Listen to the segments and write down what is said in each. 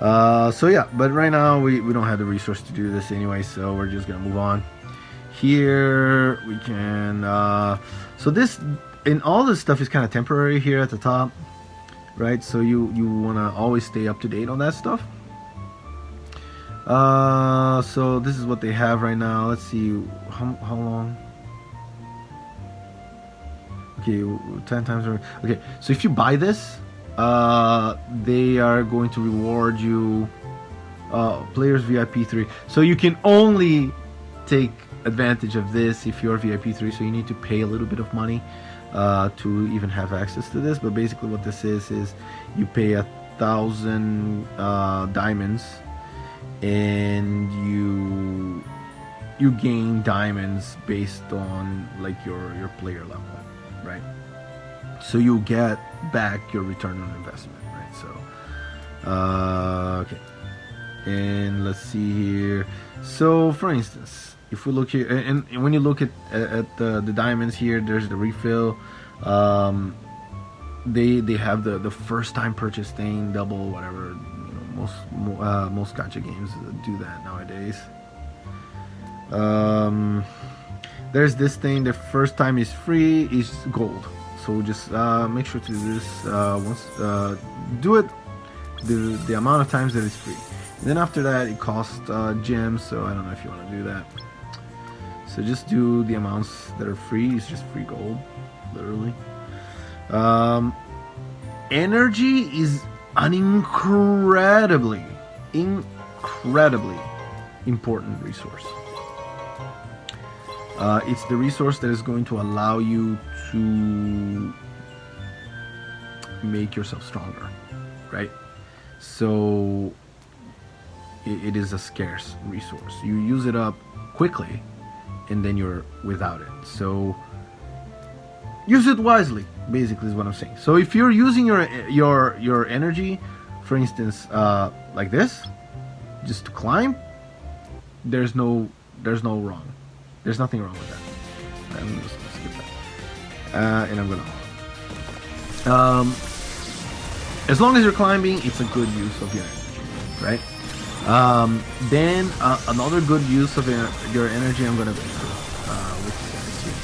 So yeah, but right now we don't have the resource to do this anyway, so we're just gonna move on. Here we can. So this and all this stuff is kind of temporary here at the top, right? So you wanna always stay up to date on that stuff. So this is what they have right now. Let's see how long. Okay, 10 times. Okay, so if you buy this, they are going to reward you players VIP 3. So you can only take advantage of this if you're VIP 3. So you need to pay a little bit of money to even have access to this. But basically, what this is you pay 1,000 diamonds, and you gain diamonds based on like your player level, right? So you get back your return on investment, right? So okay, and let's see here. So for instance, if we look here, and when you look at the diamonds here, there's the refill. They have the first time purchase thing, double whatever. Most gacha games do that nowadays. There's this thing. The first time is free, is gold. So just make sure to do this once. Do it the amount of times that it's free. And then after that, it costs gems. So I don't know if you want to do that. So just do the amounts that are free. It's just free gold, literally. Energy is an incredibly important resource. It's the resource that is going to allow you to make yourself stronger, right? So it is a scarce resource. You use it up quickly, and then you're without it. So use it wisely, basically, is what I'm saying. So if you're using your energy, for instance, like this, just to climb, there's no wrong. There's nothing wrong with that. I'm just gonna skip that. And I'm gonna. As long as you're climbing, it's a good use of your energy, right? Then another good use of your energy, I'm gonna go through with you guys here.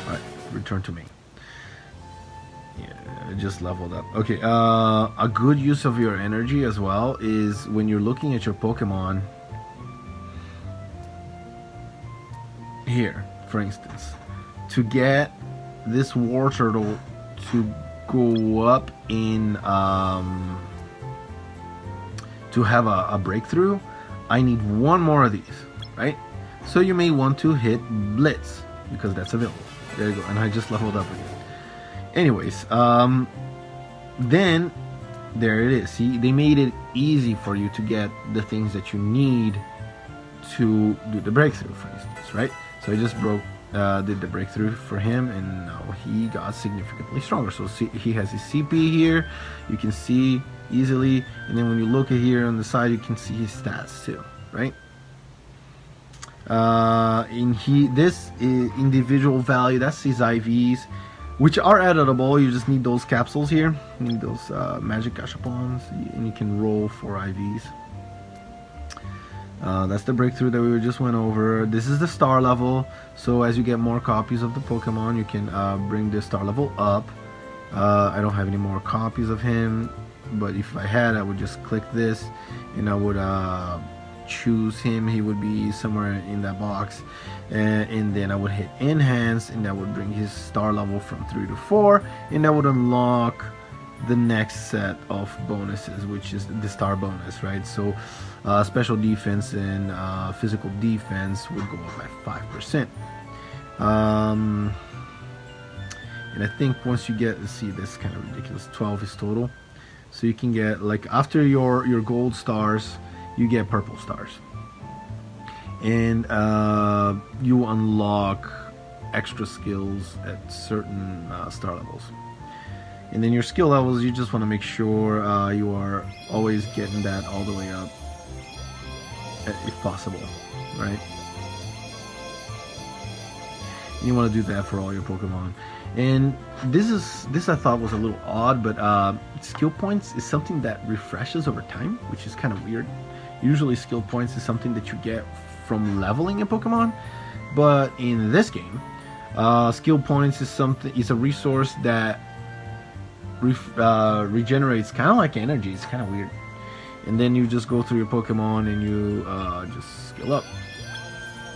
Alright, return to me. Yeah, just leveled up. Okay, a good use of your energy as well is when you're looking at your Pokemon here, for instance, to get this War Turtle to go up in to have a breakthrough, I need one more of these, right? So you may want to hit Blitz because that's available. There you go, and I just leveled up again. Anyways, then there it is. See, they made it easy for you to get the things that you need to do the breakthrough, for instance, right? So I just did the breakthrough for him, and now he got significantly stronger. So see, he has his CP here, you can see easily, and then when you look at here on the side, you can see his stats too, right? This individual value, that's his IVs, which are editable. You just need those capsules here. You need those magic gashapons, and you can roll for IVs. That's the breakthrough that we just went over. This is the star level. So as you get more copies of the Pokemon, you can bring the star level up. I don't have any more copies of him, but if I had, I would just click this, and I would choose him. He would be somewhere in that box, and then I would hit enhance, and that would bring his star level from 3 to 4, and that would unlock the next set of bonuses, which is the star bonus, right? So special defense and physical defense would go up by 5%. And I think once you get, let's see, this is kind of ridiculous, 12 is total. So you can get, like, after your gold stars, you get purple stars, and you unlock extra skills at certain star levels. And then your skill levels, you just want to make sure you are always getting that all the way up, if possible, right? You want to do that for all your Pokemon. And this I thought was a little odd, but skill points is something that refreshes over time, which is kind of weird. Usually skill points is something that you get from leveling a Pokemon, but in this game, skill points is a resource that regenerates kind of like energy. It's kind of weird. And then you just go through your Pokemon and you just skill up,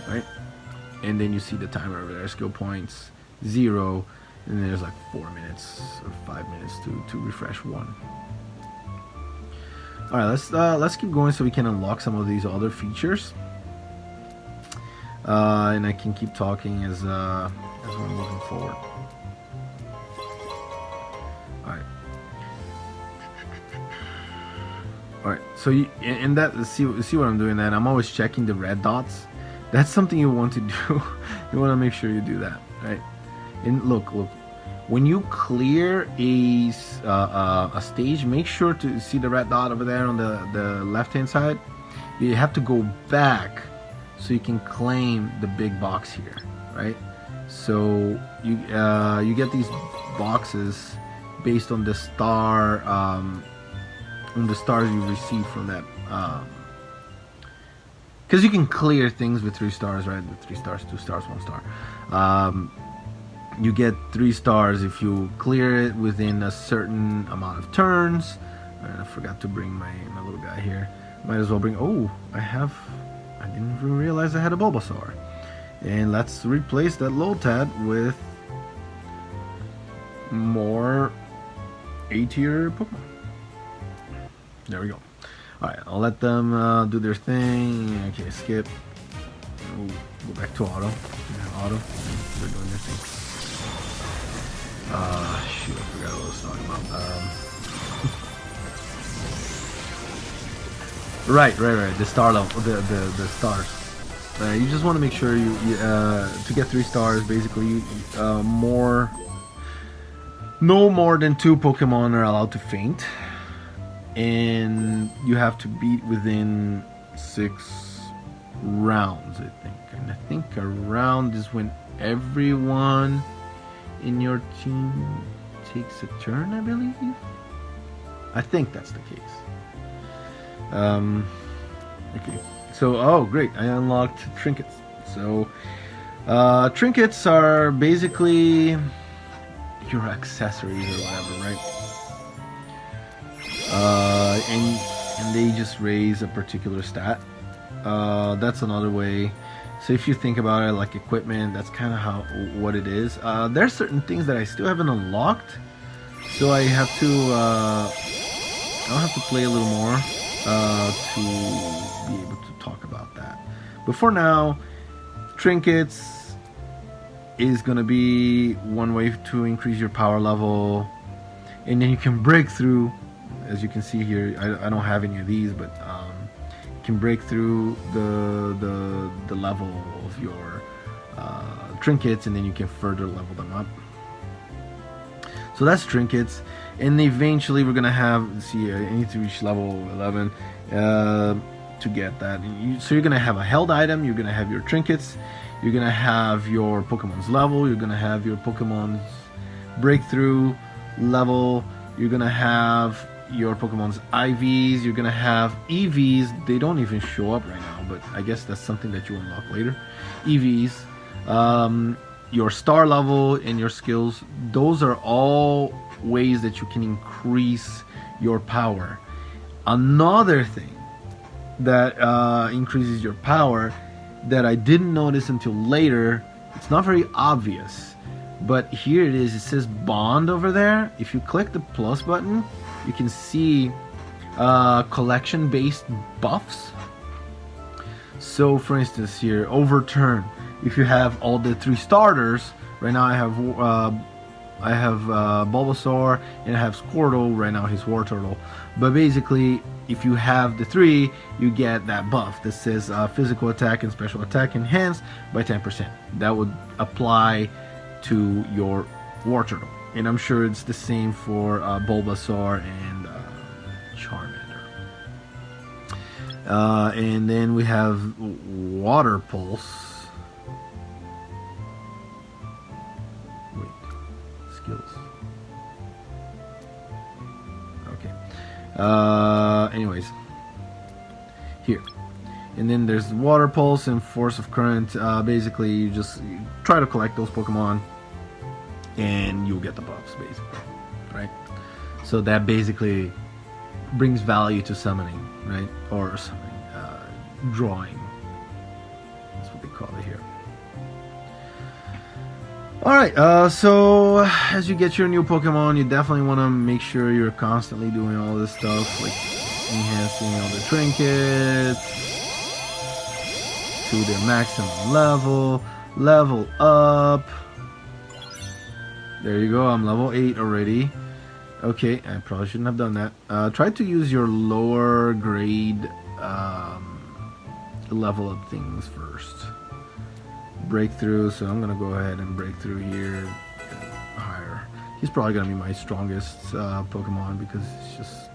right? And then you see the timer over there, skill points 0, and then there's like 4 minutes or 5 minutes to refresh one. All right, let's keep going so we can unlock some of these other features, and I can keep talking as we're moving forward. All right, so in that, see what I'm doing. That I'm always checking the red dots. That's something you want to do. You want to make sure you do that, right? And look, when you clear a stage, make sure to see the red dot over there on the left-hand side. You have to go back so you can claim the big box here, right? So you get these boxes based on the star. On the stars you receive from that, because you can clear things with 3 stars, right? With 3 stars, 2 stars, 1 star. You get 3 stars if you clear it within a certain amount of turns. And I forgot to bring my little guy here. Might as well bring. Oh, I didn't even realize I had a Bulbasaur. And let's replace that Lotad with more A-tier Pokemon. There we go. Alright, I'll let them do their thing. Okay, skip. We'll go back to auto. Yeah, auto. They're doing their thing. Shoot, I forgot what I was talking about. Right. The star level, the stars. You just want to make sure you to get 3 stars. Basically, no more than 2 Pokemon are allowed to faint. And you have to beat within 6 rounds, I think. And I think a round is when everyone in your team takes a turn, I believe. I think that's the case. Okay. So, oh, great. I unlocked Trinkets. So, Trinkets are basically your accessories or whatever, right? And they just raise a particular stat. That's another way. So if you think about it like equipment, that's kind of what it is. There's certain things that I still haven't unlocked, so I'll have to play a little more to be able to talk about that. But for now, Trinkets is gonna be one way to increase your power level, and then you can break through. As you can see here, I don't have any of these, but you can break through the level of your Trinkets, and then you can further level them up. So that's Trinkets, and eventually we're gonna have. See, I need to reach level 11 to get that. So you're gonna have a held item. You're gonna have your Trinkets. You're gonna have your Pokemon's level. You're gonna have your Pokemon's breakthrough level. You're gonna have your Pokemon's IVs, you're gonna have EVs. They don't even show up right now, but I guess that's something that you unlock later. EVs, your star level and your skills, those are all ways that you can increase your power. Another thing that increases your power that I didn't notice until later, it's not very obvious, but here it is. It says bond over there. If you click the plus button, you can see collection based buffs. So for instance here, overturn. If you have all the 3 starters, right now I have Bulbasaur and I have Squirtle. Right now he's War Turtle. But basically, if you have the 3, you get that buff that says physical attack and special attack enhanced by 10%. That would apply to your War Turtle. And I'm sure it's the same for Bulbasaur and Charmander. And then we have Water Pulse. skills. Anyways, here, and then there's water pulse and force of current. Basically, you just try to collect those Pokemon, and you'll get the buffs, basically, right? So that basically brings value to summoning, right? Or summoning, drawing. That's what they call it here. Alright, so as you get your new Pokemon, you definitely want to make sure you're constantly doing all this stuff, like enhancing all the trinkets to their maximum level up. There you go, I'm level 8 already. Okay, I probably shouldn't have done that. Try to use your lower grade level up things first. Breakthrough, so I'm gonna go ahead and break through here higher. He's probably gonna be my strongest Pokemon because it's just,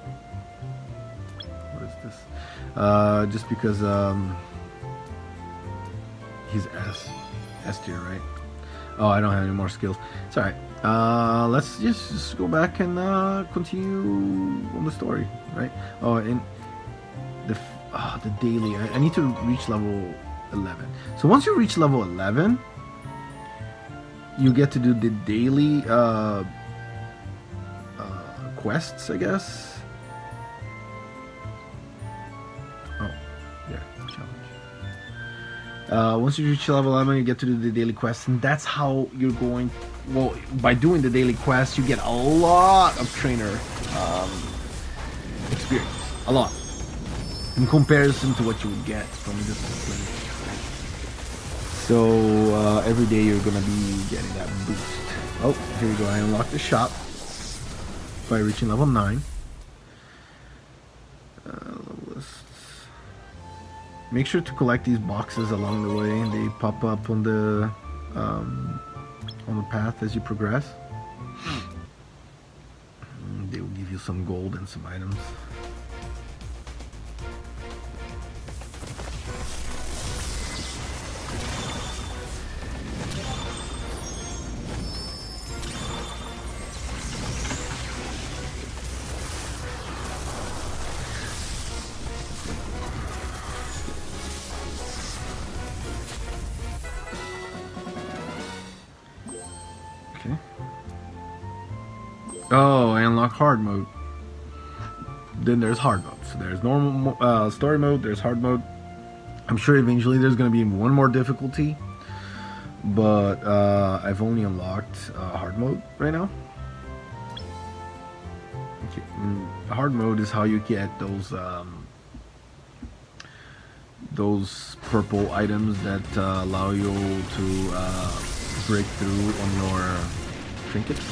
what is this? Just because he's S tier, right? Oh, I don't have any more skills. It's alright. Let's just go back and continue on the story, right? Oh, and the daily. I need to reach level 11. So once you reach level 11, you get to do the daily quests, I guess. Oh, yeah, challenge. Once you reach level 11, you get to do the daily quests, and that's how you're going. Well, by doing the daily quests, you get a lot of trainer experience, a lot, in comparison to what you would get from just playing. So every day you're gonna be getting that boost. Oh, here we go. I unlocked the shop by reaching level 9. Lists. Make sure to collect these boxes along the way. They pop up on the path as you progress. They will give you some gold and some items. Oh, I unlock hard mode. Then there's hard mode. So there's normal story mode, there's hard mode. I'm sure eventually there's going to be one more difficulty, but I've only unlocked hard mode right now. Okay. Hard mode is how you get those purple items that allow you to break through on your trinkets.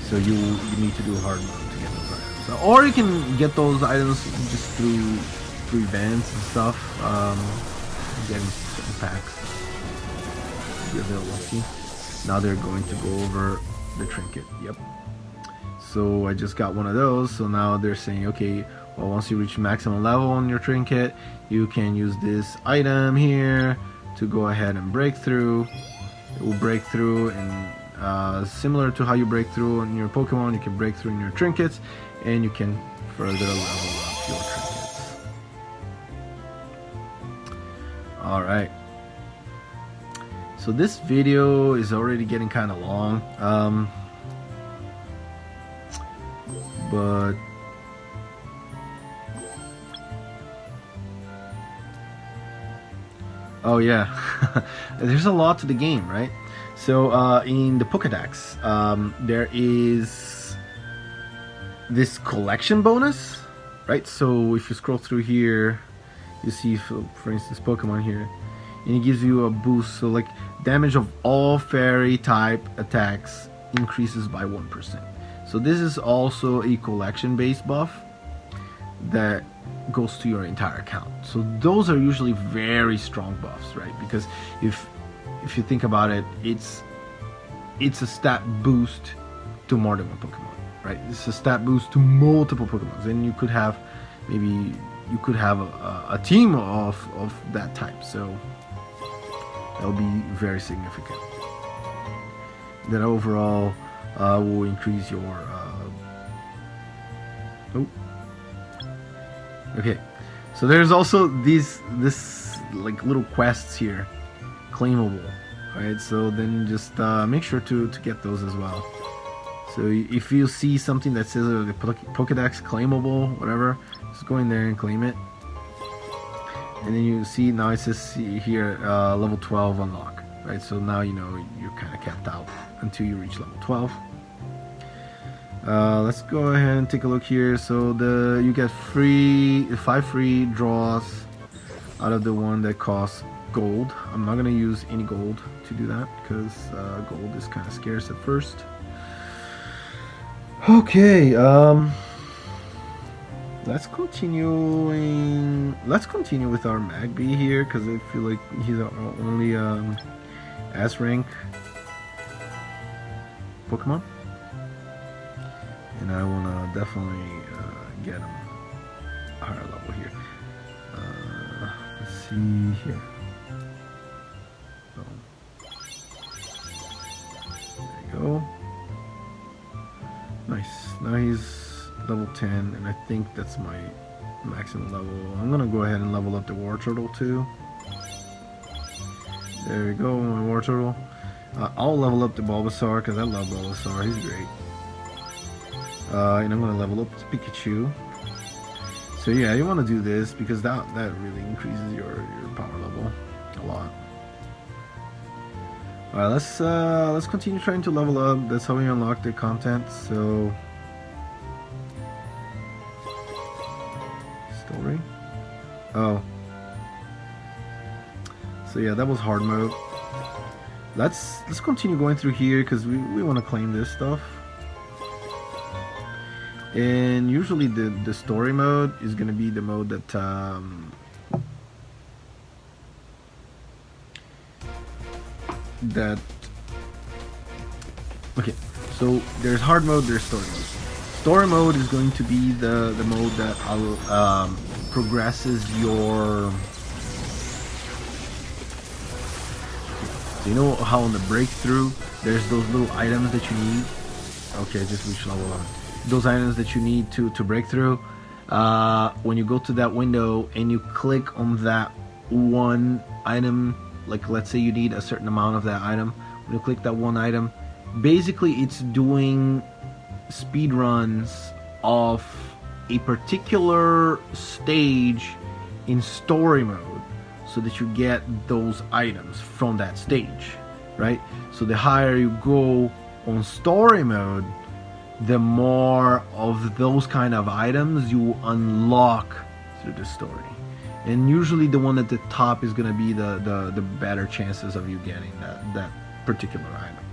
So you need to do hard mode to get those items. Or you can get those items just through events and stuff. Getting certain packs. Be a bit lucky. Now they're going to go over the trinket. Yep. So I just got one of those. So now they're saying, okay, well, once you reach maximum level on your trinket, you can use this item here to go ahead and break through. It will break through, and similar to how you break through on your Pokemon, you can break through in your trinkets, and you can further level up your trinkets. Alright. So this video is already getting kind of long. But oh yeah, there's a lot to the game, right? So in the Pokedex, there is this collection bonus, right? So if you scroll through here, you see, for instance, Pokemon here, and it gives you a boost. So like damage of all fairy type attacks increases by 1%. So this is also a collection based buff that goes to your entire account. So those are usually very strong buffs, right? Because if you think about it, it's a stat boost to more than one Pokemon, right? It's a stat boost to multiple Pokemon, and you could have a team of that type. So that'll be very significant. that overall will increase your oh, okay. So there's also this like little quests here, claimable, right? So then just make sure to get those as well. So if you see something that says the Pokedex claimable, whatever, just go in there and claim it. And then you see now it says here level 12 unlock, right? So now you know you're kind of capped out until you reach level 12. Let's go ahead and take a look here. So you get 5 free draws out of the one that costs gold. I'm not gonna use any gold to do that because gold is kind of scarce at first. Okay, let's continue with our Magby here because I feel like he's our only S rank Pokemon, and I wanna definitely get him a higher level here. Let's see here. Boom. There you go. Nice. Now he's level 10, and I think that's my maximum level. I'm gonna go ahead and level up the War Turtle too. There we go, my War Turtle. I'll level up the Bulbasaur because I love Bulbasaur. He's great. And I'm gonna level up the Pikachu. So yeah, you want to do this because that really increases your power level a lot. Alright, let's continue trying to level up. That's how we unlock the content. So story. Oh. So yeah, that was hard mode. Let's continue going through here because we want to claim this stuff. And usually the story mode is gonna be the mode that okay, so there's hard mode, there's story mode. Story mode is going to be the mode that progresses your, so you know how on the breakthrough there's those little items that you need. Okay, I just reached level 11. Those items that you need to break through, when you go to that window and you click on that one item, like let's say you need a certain amount of that item, when you click that one item, basically it's doing speed runs of a particular stage in story mode so that you get those items from that stage, right? So the higher you go on story mode, the more of those kind of items you unlock through the story. And usually the one at the top is going to be the better chances of you getting that particular item.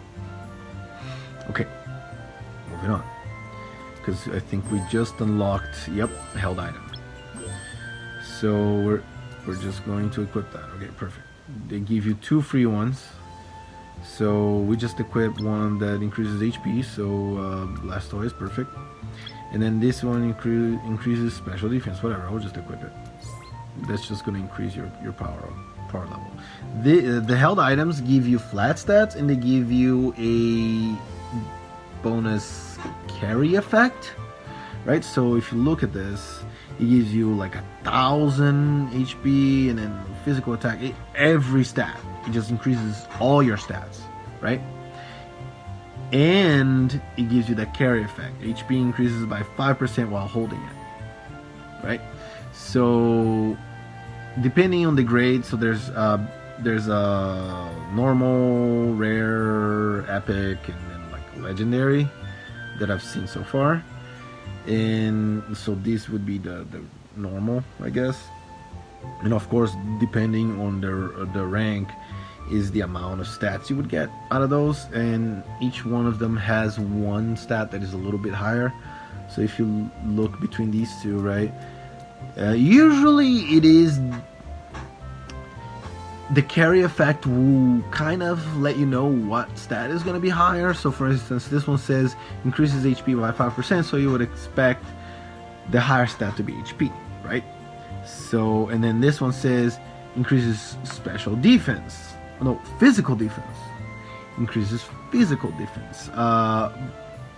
Okay, moving on. Because I think we just unlocked, yep, held item. So we're just going to equip that. Okay, perfect. They give you 2 free ones. So we just equipped one that increases HP, so Blastoise, perfect. And then this one increases special defense, whatever, I'll just equip it. That's just going to increase your power level. The held items give you flat stats, and they give you a bonus carry effect, right? So if you look at this, it gives you like 1,000 HP, and then physical attack, every stat. It just increases all your stats, right? And it gives you that carry effect. HP increases by 5% while holding it, right? So depending on the grade, so there's a normal, rare, epic, and then like legendary that I've seen so far. And so this would be the normal, I guess. And of course, depending on the rank, is the amount of stats you would get out of those, and each one of them has one stat that is a little bit higher. So if you look between these two, right, usually it is the carry effect will kind of let you know what stat is going to be higher. So for instance, this one says increases HP by 5%, so you would expect the higher stat to be HP, right? So, and then this one says increases special defense, no, physical defense, increases physical defense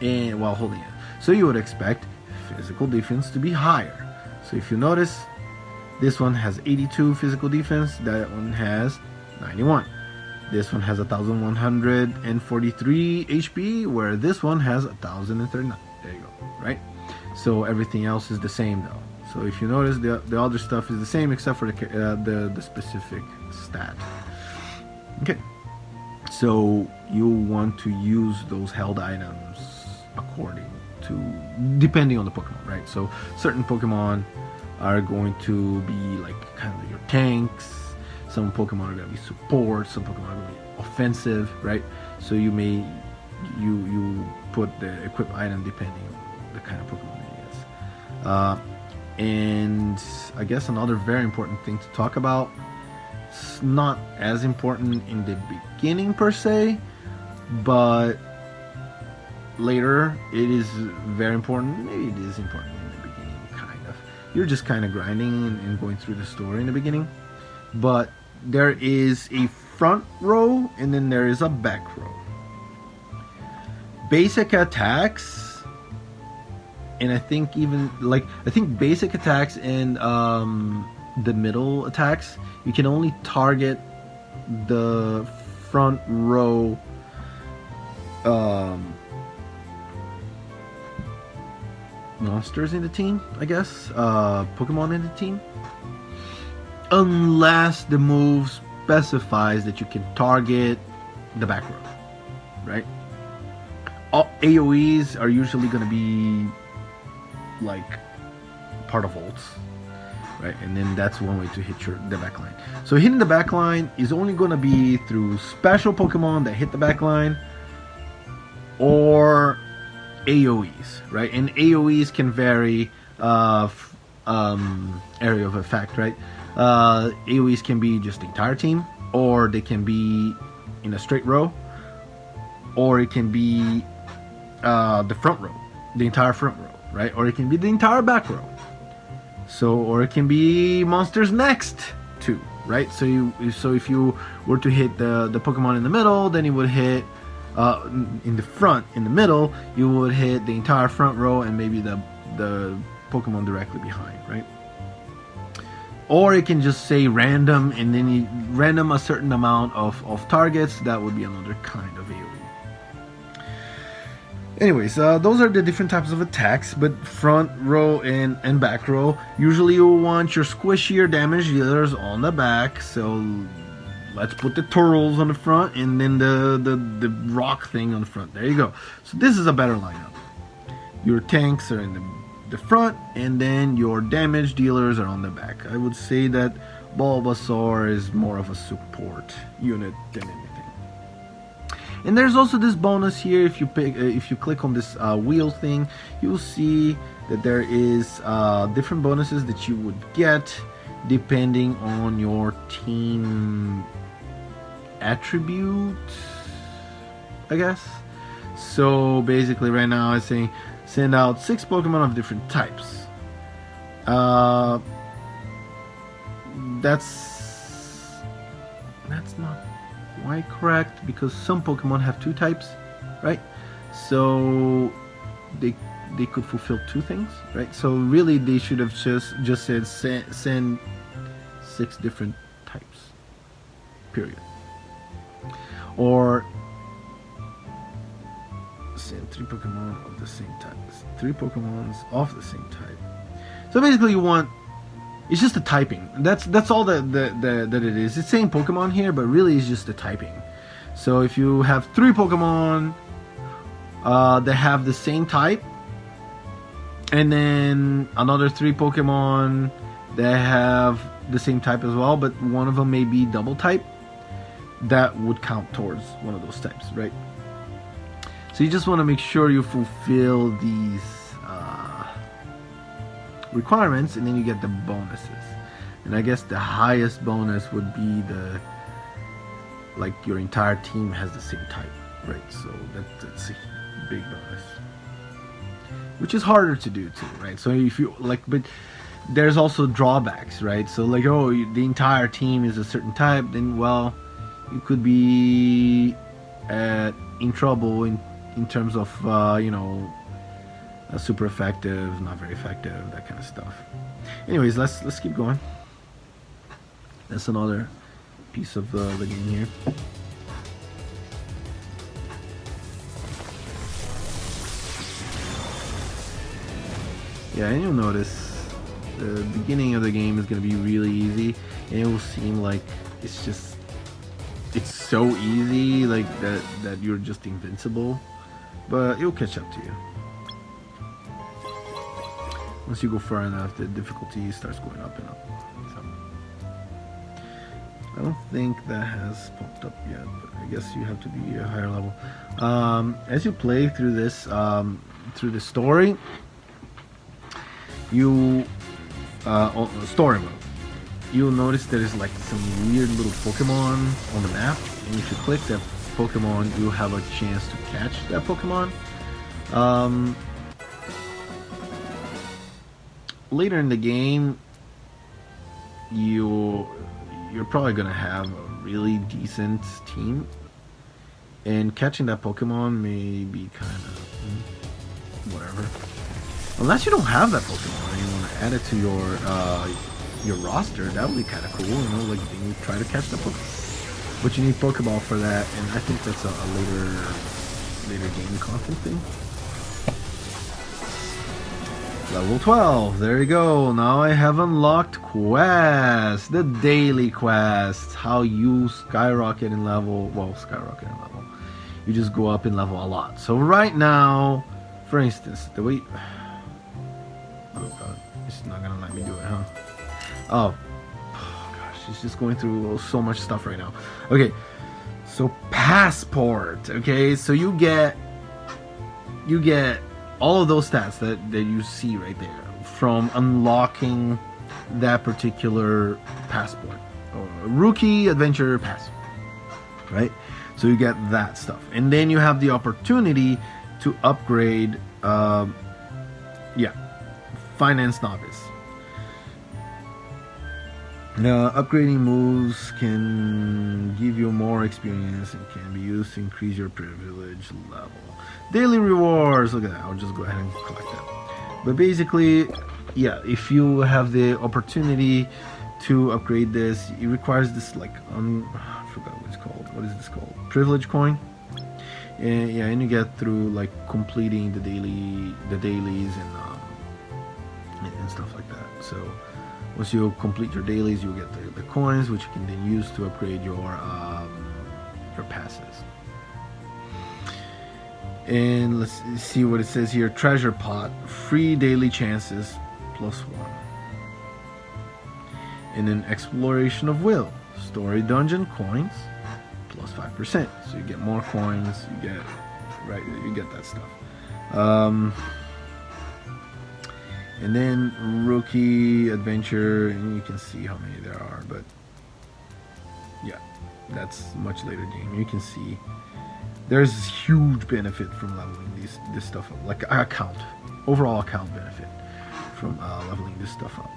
and while holding it. So you would expect physical defense to be higher. So if you notice, this one has 82 physical defense, that one has 91. This one has 1143 HP, where this one has 1039. There you go, right? So everything else is the same though. So if you notice, the other stuff is the same except for the specific stat. Okay, so you want to use those held items depending on the Pokemon, right? So certain Pokemon are going to be like kind of your tanks. Some Pokemon are going to be support. Some Pokemon are going to be offensive, right? So you put the equip item depending on the kind of Pokemon it is. And I guess another very important thing to talk about. It's not as important in the beginning per se, but later it is very important. Maybe it is important in the beginning, kind of. You're just kind of grinding and going through the story in the beginning, but there is a front row and then there is a back row. Basic attacks, and I think basic attacks and the middle attacks, you can only target the front row monsters in the team, I guess, Pokemon in the team, unless the move specifies that you can target the back row, right? AoEs are usually going to be like part of ults, right? And then that's one way to hit the back line. So hitting the back line is only going to be through special Pokemon that hit the back line, or AoEs, right? And AoEs can vary area of effect, right? AoEs can be just the entire team, or they can be in a straight row, or it can be the front row, the entire front row, right? Or it can be the entire back row. So, or it can be monsters next to, right? So if you were to hit the Pokemon in the middle, then you would hit in the middle, you would hit the entire front row and maybe the Pokemon directly behind, right? Or it can just say random, and then you random a certain amount of targets. That would be another kind of AoE. Anyways, those are the different types of attacks, but front row and back row, usually you want your squishier damage dealers on the back. So let's put the turtles on the front and then the rock thing on the front. There you go. So this is a better lineup. Your tanks are in the front, and then your damage dealers are on the back. I would say that Bulbasaur is more of a support unit than anything. And there's also this bonus here. If you click on this wheel thing, you'll see that there is different bonuses that you would get depending on your team attribute, I guess. So basically right now I'm saying send out 6 Pokemon of different types. That's not quite correct, because some Pokemon have 2 types, right? So they could fulfill 2 things, right? So really they should have just said send 6 different types, period. Or send 3 Pokemon of the same type. 3 Pokemons of the same type. So basically you want, it's just the typing. That's all that it is. It's saying Pokemon here, but really it's just the typing. So if you have 3 Pokemon that have the same type, and then another 3 Pokemon that have the same type as well, but one of them may be double type, that would count towards one of those types, right? So you just want to make sure you fulfill these requirements, and then you get the bonuses. And I guess the highest bonus would be your entire team has the same type, right? So that's a big bonus, which is harder to do too, right? So if you but there's also drawbacks, right? So the entire team is a certain type, then well, you could be in trouble in terms of you know, super effective, not very effective, that kind of stuff. Anyways, let's keep going. That's another piece of the game here. Yeah, and you'll notice the beginning of the game is going to be really easy, and it will seem like it's so easy, like that you're just invincible, but it'll catch up to you. Once you go far enough, the difficulty starts going up and up. So, I don't think that has popped up yet, but I guess you have to be a higher level. As you play through this, through the story, you story mode, you'll notice there is like some weird little Pokemon on the map, and if you click that Pokemon, you'll have a chance to catch that Pokemon. Later in the game, you're probably gonna have a really decent team, and catching that Pokemon may be kind of whatever. Unless you don't have that Pokemon and you want to add it to your roster, that would be kind of cool. You know, like you try to catch that Pokemon, but you need Pokeball for that, and I think that's a later game content thing. Level 12, there you go. Now I have unlocked quests, the daily quests, how you skyrocket in level. Well, skyrocket in level. You just go up in level a lot. So right now, for instance, the way... Oh god, it's not gonna let me do it, huh? Oh gosh, it's just going through so much stuff right now. Okay, so passport. Okay, so you get all of those stats that you see right there from unlocking that particular passport, or rookie adventure pass, right? So you get that stuff, and then you have the opportunity to upgrade finance novice. Now, upgrading moves can give you more experience and can be used to increase your privilege level. Daily rewards, look at that, I'll just go ahead and collect that. But basically, yeah, if you have the opportunity to upgrade this, it requires this, like, I forgot what it's called. What is this called? Privilege coin. And yeah, and you get through like completing the dailies and stuff like that. So once you complete your dailies, you'll get the coins, which you can then use to upgrade your passes. And let's see what it says here. Treasure pot, free daily chances +1. And then exploration of will, story dungeon coins +5%. So you get more coins, you get that stuff. And then rookie adventure, and you can see how many there are, but yeah, that's much later game. You can see there's huge benefit from leveling this stuff up, like overall account benefit from leveling this stuff up.